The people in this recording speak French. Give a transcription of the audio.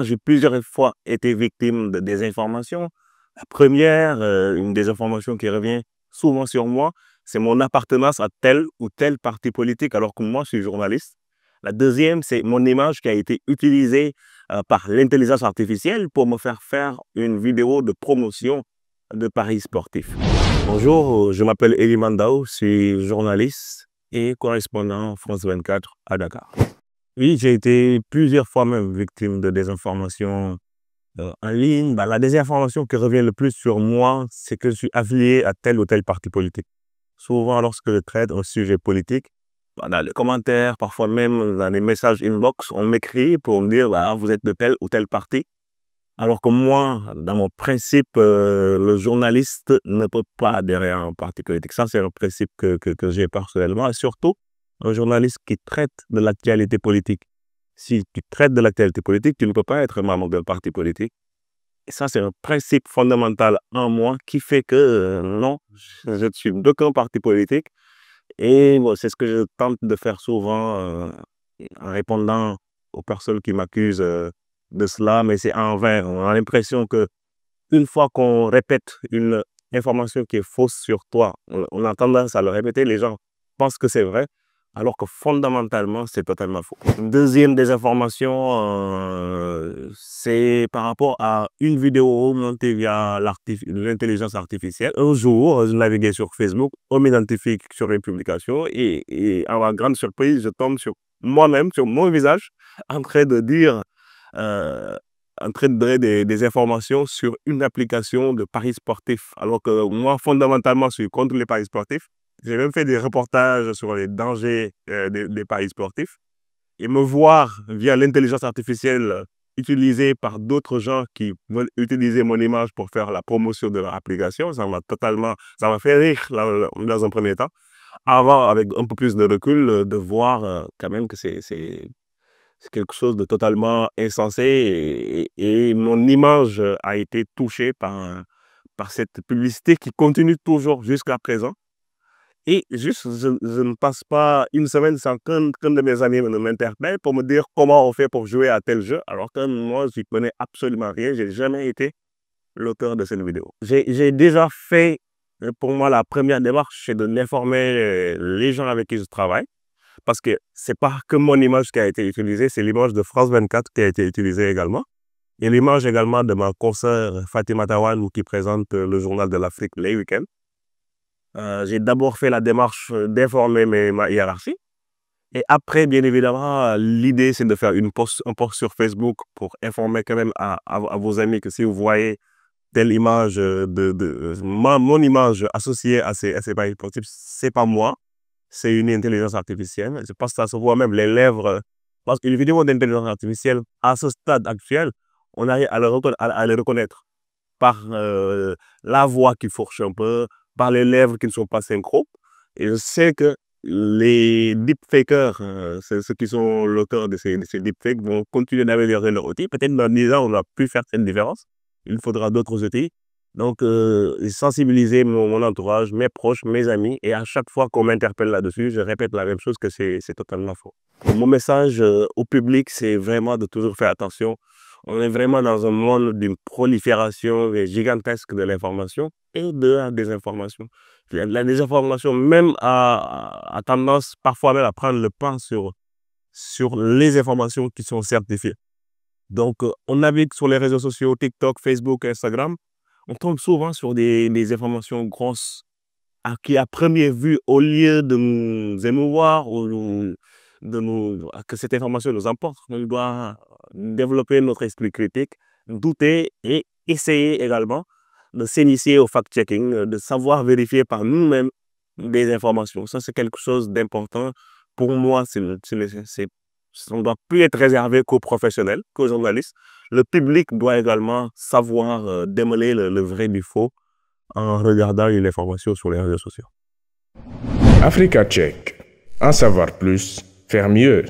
J'ai plusieurs fois été victime de désinformation. La première, une désinformation qui revient souvent sur moi, c'est mon appartenance à tel ou tel parti politique alors que moi, je suis journaliste. La deuxième, c'est mon image qui a été utilisée par l'intelligence artificielle pour me faire une vidéo de promotion de paris sportifs. Bonjour, je m'appelle Eli Mandao, je suis journaliste et correspondant France 24 à Dakar. Oui, j'ai été plusieurs fois même victime de désinformation en ligne. La désinformation qui revient le plus sur moi, c'est que je suis affilié à tel ou tel parti politique. Souvent, lorsque je traite un sujet politique, dans les commentaires, parfois même dans les messages inbox, on m'écrit pour me dire vous êtes de tel ou tel parti. Alors que moi, dans mon principe, le journaliste ne peut pas adhérer à un parti politique. Ça, c'est un principe que j'ai personnellement. Et surtout, un journaliste qui traite de l'actualité politique. Si tu traites de l'actualité politique, tu ne peux pas être membre d'un parti politique. Et ça, c'est un principe fondamental en moi qui fait que non, je ne suis d'aucun parti politique. Et bon, c'est ce que je tente de faire souvent en répondant aux personnes qui m'accusent de cela, mais c'est en vain. On a l'impression que une fois qu'on répète une information qui est fausse sur toi, on a tendance à le répéter, les gens pensent que c'est vrai, alors que fondamentalement, c'est totalement faux. Une deuxième désinformation, c'est par rapport à une vidéo montée via l'intelligence artificielle. Un jour, je naviguais sur Facebook, on m'identifie sur une publication et à ma grande surprise, je tombe sur moi-même, sur mon visage, en train de dire en train de donner des informations sur une application de paris sportifs. Alors que moi, fondamentalement, je suis contre les paris sportifs. J'ai même fait des reportages sur les dangers des paris sportifs. Et me voir via l'intelligence artificielle utilisée par d'autres gens qui veulent utiliser mon image pour faire la promotion de leur application, ça m'a fait rire dans un premier temps. Avant, avec un peu plus de recul, de voir quand même que c'est quelque chose de totalement insensé et mon image a été touchée par cette publicité qui continue toujours jusqu'à présent. Et juste, je ne passe pas une semaine sans qu'un de mes amis m'interpelle pour me dire comment on fait pour jouer à tel jeu, alors que moi, je n'y connais absolument rien. Je n'ai jamais été l'auteur de cette vidéo. J'ai déjà fait, pour moi, la première démarche, c'est de n'informer les gens avec qui je travaille. Parce que ce n'est pas que mon image qui a été utilisée, c'est l'image de France 24 qui a été utilisée également. Et l'image également de ma consoeur Fatima Tawanou qui présente le journal de l'Afrique les week-ends. J'ai d'abord fait la démarche d'informer ma hiérarchie. Et après, bien évidemment, l'idée, c'est de faire un post sur Facebook pour informer quand même à vos amis que si vous voyez telle image, mon image associée à ces paris sportifs, ce n'est pas moi. C'est une intelligence artificielle. Je pense que ça se voit même les lèvres. Parce qu'une vidéo d'intelligence artificielle, à ce stade actuel, on arrive à les reconnaître par la voix qui fourche un peu, par les lèvres qui ne sont pas synchro. Et je sais que les deepfakers, ceux qui sont l'auteur de ces deepfakes, vont continuer d'améliorer leur outil. Peut-être dans 10 ans, on a pu faire cette différence. Il faudra d'autres outils. Donc, sensibiliser mon entourage, mes proches, mes amis. Et à chaque fois qu'on m'interpelle là-dessus, je répète la même chose, que c'est totalement faux. Mon message au public, c'est vraiment de toujours faire attention. On est vraiment dans un monde d'une prolifération gigantesque de l'information et de la désinformation. La désinformation même a tendance parfois même à prendre le pas sur les informations qui sont certifiées. Donc, on navigue sur les réseaux sociaux, TikTok, Facebook, Instagram. On tombe souvent sur des informations grosses qui, à première vue, au lieu de nous émouvoir ou que cette information nous emporte, on doit développer notre esprit critique, douter et essayer également de s'initier au fact-checking, de savoir vérifier par nous-mêmes des informations. Ça, c'est quelque chose d'important. Pour moi, ça ne doit plus être réservé qu'aux professionnels, qu'aux journalistes. Le public doit également savoir démêler le vrai du faux en regardant une information sur les réseaux sociaux. Africa Check. En savoir plus, faire mieux.